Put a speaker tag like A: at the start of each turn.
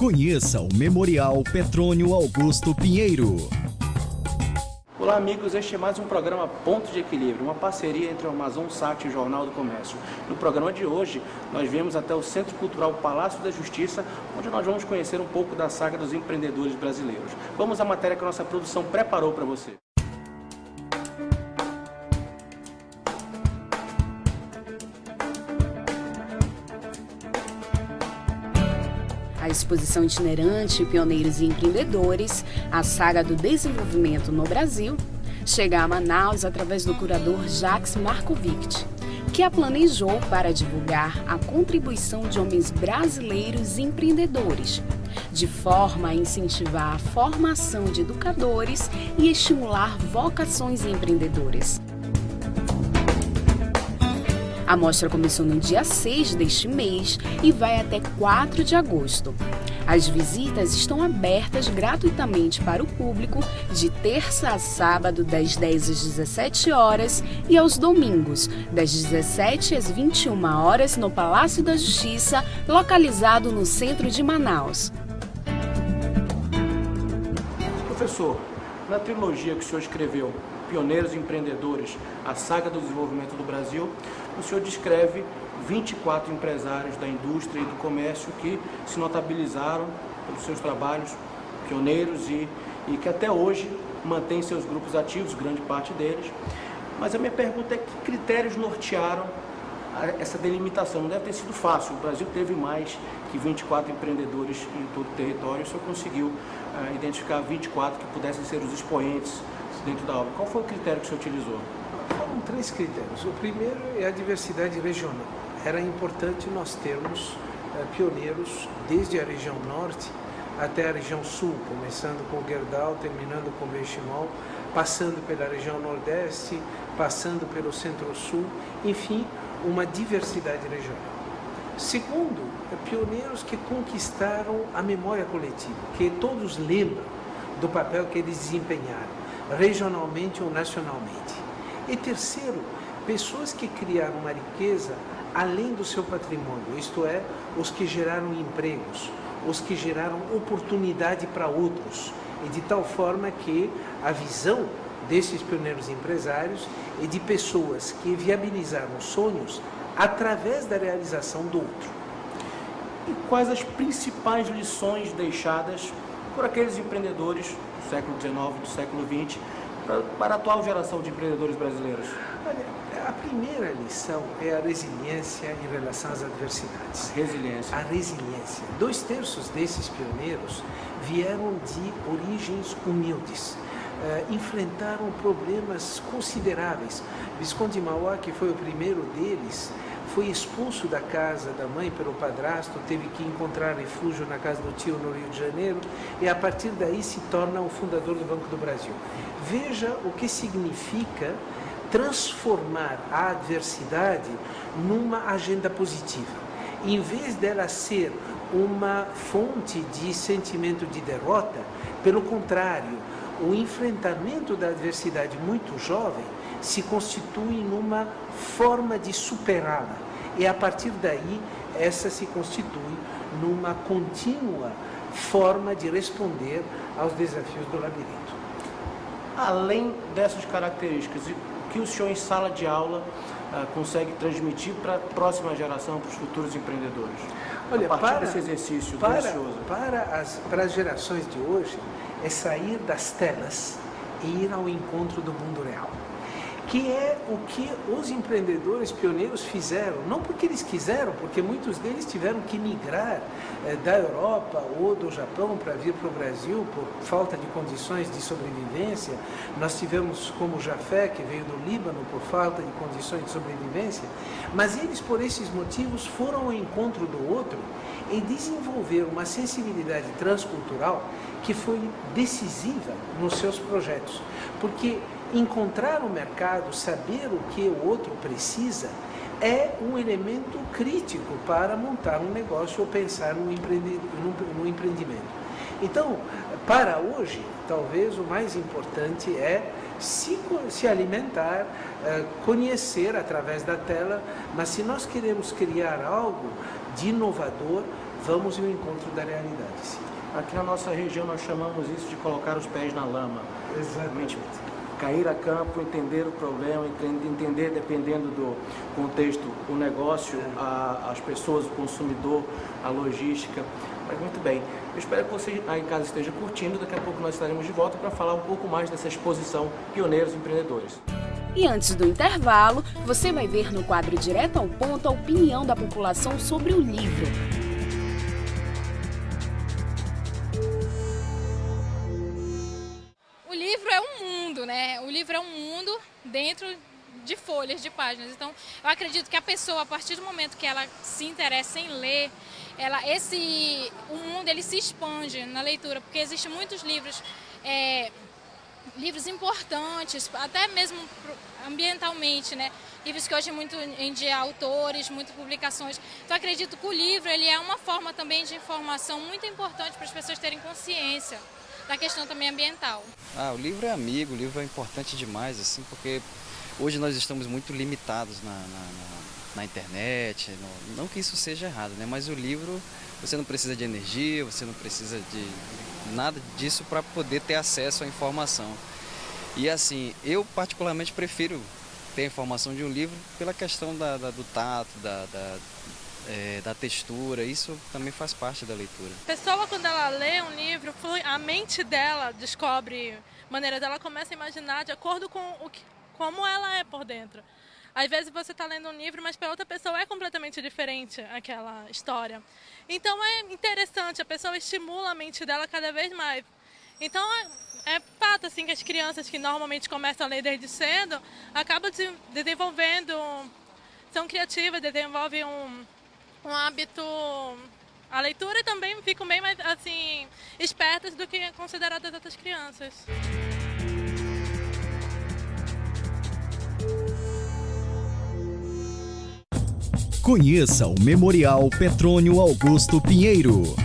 A: Conheça o Memorial Petrônio Augusto Pinheiro.
B: Olá amigos, este é mais um programa Ponto de Equilíbrio, uma parceria entre o Amazon-Sat e o Jornal do Comércio. No programa de hoje, nós viemos até o Centro Cultural Palácio da Justiça, onde nós vamos conhecer um pouco da saga dos empreendedores brasileiros. Vamos à matéria que a nossa produção preparou para você.
C: A exposição itinerante Pioneiros e Empreendedores, a saga do desenvolvimento no Brasil, chega a Manaus através do curador Jacques Markovic, que a planejou para divulgar a contribuição de homens brasileiros empreendedores, de forma a incentivar a formação de educadores e estimular vocações empreendedoras. A mostra começou no dia 6 deste mês e vai até 4 de agosto. As visitas estão abertas gratuitamente para o público de terça a sábado, das 10 às 17 horas e aos domingos, das 17 às 21 horas, no Palácio da Justiça, localizado no centro de Manaus.
B: Professor, na trilogia que o senhor escreveu, Pioneiros e Empreendedores, a saga do desenvolvimento do Brasil, o senhor descreve 24 empresários da indústria e do comércio que se notabilizaram pelos seus trabalhos pioneiros e que até hoje mantêm seus grupos ativos, grande parte deles. Mas a minha pergunta é: que critérios nortearam essa delimitação? Não deve ter sido fácil. O Brasil teve mais que 24 empreendedores em todo o território. O senhor conseguiu identificar 24 que pudessem ser os expoentes dentro da obra. Qual foi o critério que o senhor utilizou?
D: Foram 3 critérios. O primeiro é a diversidade regional. Era importante nós termos pioneiros desde a região norte até a região sul, começando com o Gerdau, terminando com o Benchimol, passando pela região nordeste, passando pelo centro-sul, enfim, uma diversidade regional. Segundo, pioneiros que conquistaram a memória coletiva, que todos lembram do papel que eles desempenharam, regionalmente ou nacionalmente. E terceiro, pessoas que criaram uma riqueza além do seu patrimônio, isto é, os que geraram empregos, os que geraram oportunidade para outros, e de tal forma que a visão desses pioneiros empresários é de pessoas que viabilizaram sonhos através da realização do outro.
B: E quais as principais lições deixadas por aqueles empreendedores do século XIX, do século XX, para a atual geração de empreendedores brasileiros?
D: Olha, a primeira lição é a resiliência em relação às adversidades.
B: Resiliência.
D: A resiliência. 2/3 desses pioneiros vieram de origens humildes. Enfrentaram problemas consideráveis. Visconde Mauá, que foi o primeiro deles, foi expulso da casa da mãe pelo padrasto, teve que encontrar refúgio na casa do tio no Rio de Janeiro e a partir daí se torna o fundador do Banco do Brasil. Veja o que significa transformar a adversidade numa agenda positiva. Em vez dela ser uma fonte de sentimento de derrota, pelo contrário, o enfrentamento da adversidade muito jovem se constitui numa forma de superá-la. E a partir daí, essa se constitui numa contínua forma de responder aos desafios do labirinto.
B: Além dessas características, o que o senhor em sala de aula consegue transmitir para a próxima geração, para os futuros empreendedores?
D: Olha,
B: a partir desse exercício delicioso.
D: Para as gerações de hoje, é sair das telas e ir ao encontro do mundo real, que é o que os empreendedores pioneiros fizeram, não porque eles quiseram, porque muitos deles tiveram que migrar da Europa ou do Japão para vir para o Brasil por falta de condições de sobrevivência. Nós tivemos como Jafé, que veio do Líbano por falta de condições de sobrevivência, mas eles, por esses motivos, foram ao encontro do outro e desenvolveram uma sensibilidade transcultural que foi decisiva nos seus projetos, porque encontrar o mercado, saber o que o outro precisa, é um elemento crítico para montar um negócio ou pensar no empreendimento. Então, para hoje, talvez o mais importante é se alimentar, conhecer através da tela, mas se nós queremos criar algo de inovador, vamos ao encontro da realidade. Sim.
B: Aqui na nossa região nós chamamos isso de colocar os pés na lama.
D: Exatamente.
B: Cair a campo, entender o problema, entender, dependendo do contexto, o negócio, as pessoas, o consumidor, a logística. Mas muito bem, eu espero que você aí em casa esteja curtindo. Daqui a pouco nós estaremos de volta para falar um pouco mais dessa exposição Pioneiros Empreendedores.
C: E antes do intervalo, você vai ver no quadro Direto ao Ponto a opinião da população sobre o livro.
E: O livro é um mundo, né? O livro é um mundo dentro de folhas, de páginas. Então, eu acredito que a pessoa, a partir do momento que ela se interessa em ler, o mundo ele se expande na leitura, porque existem muitos livros, livros importantes, até mesmo ambientalmente, né? Livros que hoje muito em dia autores, muitas publicações. Então, acredito que o livro ele é uma forma também de informação muito importante para as pessoas terem consciência da questão também ambiental.
F: O livro é amigo, o livro é importante demais, assim, porque hoje nós estamos muito limitados na internet, não que isso seja errado, né? Mas o livro, você não precisa de energia, você não precisa de nada disso para poder ter acesso à informação. E assim, eu particularmente prefiro ter a informação de um livro pela questão do tato, da textura, isso também faz parte da leitura.
G: A pessoa, quando ela lê um livro, a mente dela descobre maneira dela, começa a imaginar de acordo com como ela é por dentro. Às vezes você está lendo um livro, mas para outra pessoa é completamente diferente aquela história. Então é interessante, a pessoa estimula a mente dela cada vez mais. Então é fato assim, que as crianças que normalmente começam a ler desde cedo, acabam desenvolvendo, são criativas, desenvolvem um hábito, a leitura, e também ficam bem mais assim, espertas do que é considerado as outras crianças.
A: Conheça o Memorial Petrônio Augusto Pinheiro.